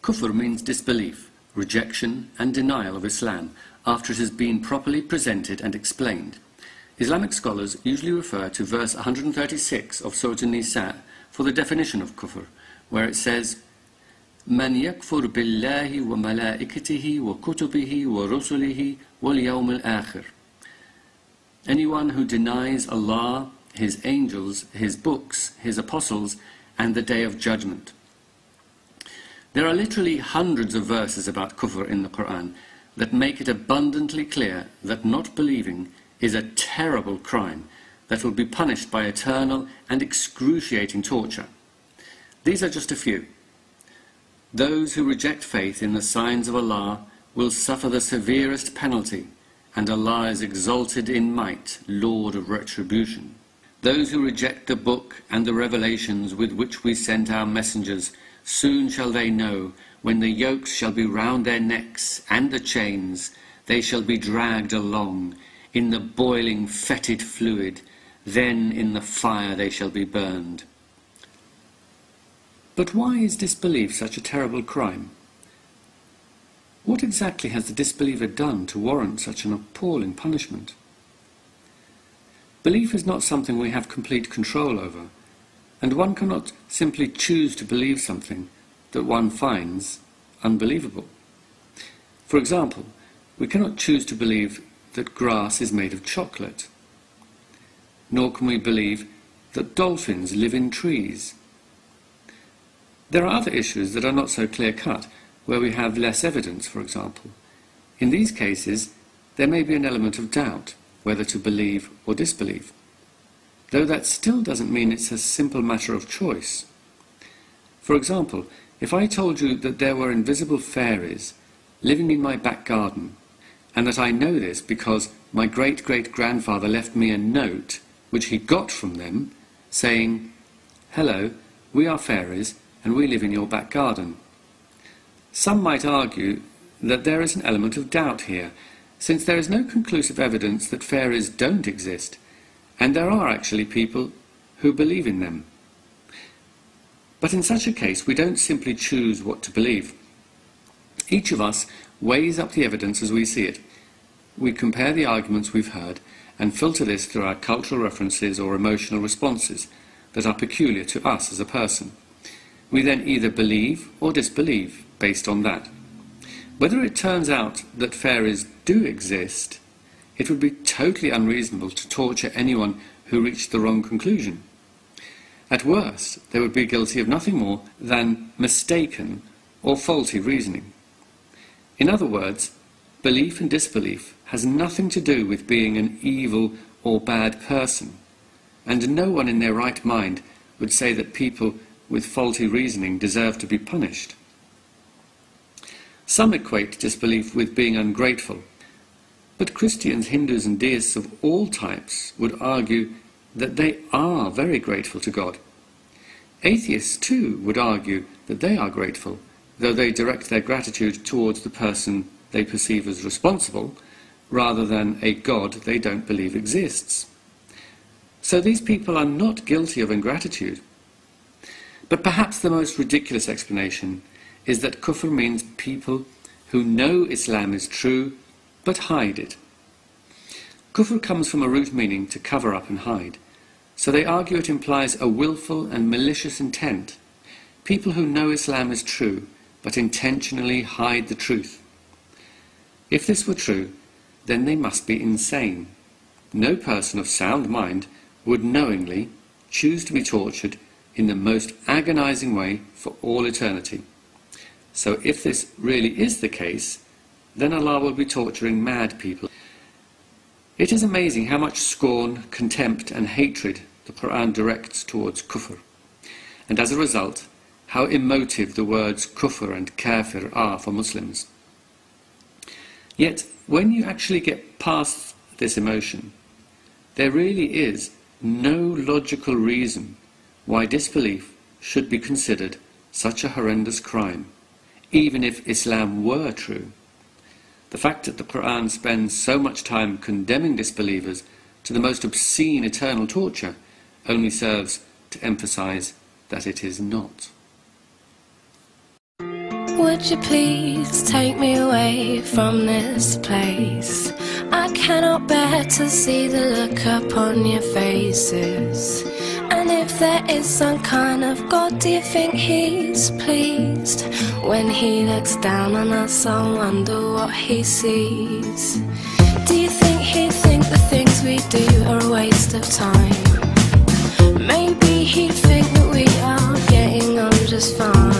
Kufr means disbelief, rejection and denial of Islam after it has been properly presented and explained. Islamic scholars usually refer to verse 136 of Surah An-Nisa for the definition of kufr, where it says, "Man yakfur billahi wa malaikatihi wa kutubihi wa rusulihi wal yawm al-akhir." Anyone who denies Allah, His angels, His books, His apostles, and the Day of Judgment. There are literally hundreds of verses about kufr in the Quran that make it abundantly clear that not believing is a terrible crime that will be punished by eternal and excruciating torture. These are just a few. Those who reject faith in the signs of Allah will suffer the severest penalty, and Allah is exalted in might, Lord of retribution. Those who reject the book and the revelations with which we sent our messengers, soon shall they know, when the yokes shall be round their necks and the chains, they shall be dragged along in the boiling fetid fluid, then in the fire they shall be burned. But why is disbelief such a terrible crime? What exactly has the disbeliever done to warrant such an appalling punishment? Belief is not something we have complete control over, and one cannot simply choose to believe something that one finds unbelievable. For example, we cannot choose to believe that grass is made of chocolate, nor can we believe that dolphins live in trees. There are other issues that are not so clear-cut, where we have less evidence, for example. In these cases, there may be an element of doubt whether to believe or disbelieve, though that still doesn't mean it's a simple matter of choice. For example, if I told you that there were invisible fairies living in my back garden, and that I know this because my great-great-grandfather left me a note which he got from them, saying, "Hello, we are fairies and we live in your back garden." Some might argue that there is an element of doubt here, since there is no conclusive evidence that fairies don't exist, and there are actually people who believe in them. But in such a case, we don't simply choose what to believe. Each of us weighs up the evidence as we see it. We compare the arguments we've heard and filter this through our cultural references or emotional responses that are peculiar to us as a person. We then either believe or disbelieve based on that. Whether it turns out that fairies do exist, it would be totally unreasonable to torture anyone who reached the wrong conclusion. At worst, they would be guilty of nothing more than mistaken or faulty reasoning. In other words, belief and disbelief has nothing to do with being an evil or bad person, and no one in their right mind would say that people with faulty reasoning deserve to be punished. Some equate disbelief with being ungrateful, but Christians, Hindus and deists of all types would argue that they are very grateful to God. Atheists too would argue that they are grateful, though they direct their gratitude towards the person they perceive as responsible, rather than a God they don't believe exists. So these people are not guilty of ingratitude. But perhaps the most ridiculous explanation is that kufr means people who know Islam is true, but hide it. Kufr comes from a root meaning to cover up and hide, so they argue it implies a willful and malicious intent. People who know Islam is true, but intentionally hide the truth. If this were true, then they must be insane. No person of sound mind would knowingly choose to be tortured in the most agonizing way for all eternity. So if this really is the case, then Allah will be torturing mad people. It is amazing how much scorn, contempt and hatred the Quran directs towards kufr, and as a result, how emotive the words kufr and kafir are for Muslims. Yet, when you actually get past this emotion, there really is no logical reason why disbelief should be considered such a horrendous crime, even if Islam were true. The fact that the Quran spends so much time condemning disbelievers to the most obscene eternal torture only serves to emphasize that it is not. Would you please take me away from this place? I cannot bear to see the look upon your faces. And if there is some kind of God, do you think he's pleased? When he looks down on us, I wonder what he sees. Do you think he'd think the things we do are a waste of time? Maybe he'd think that we are getting on just fine.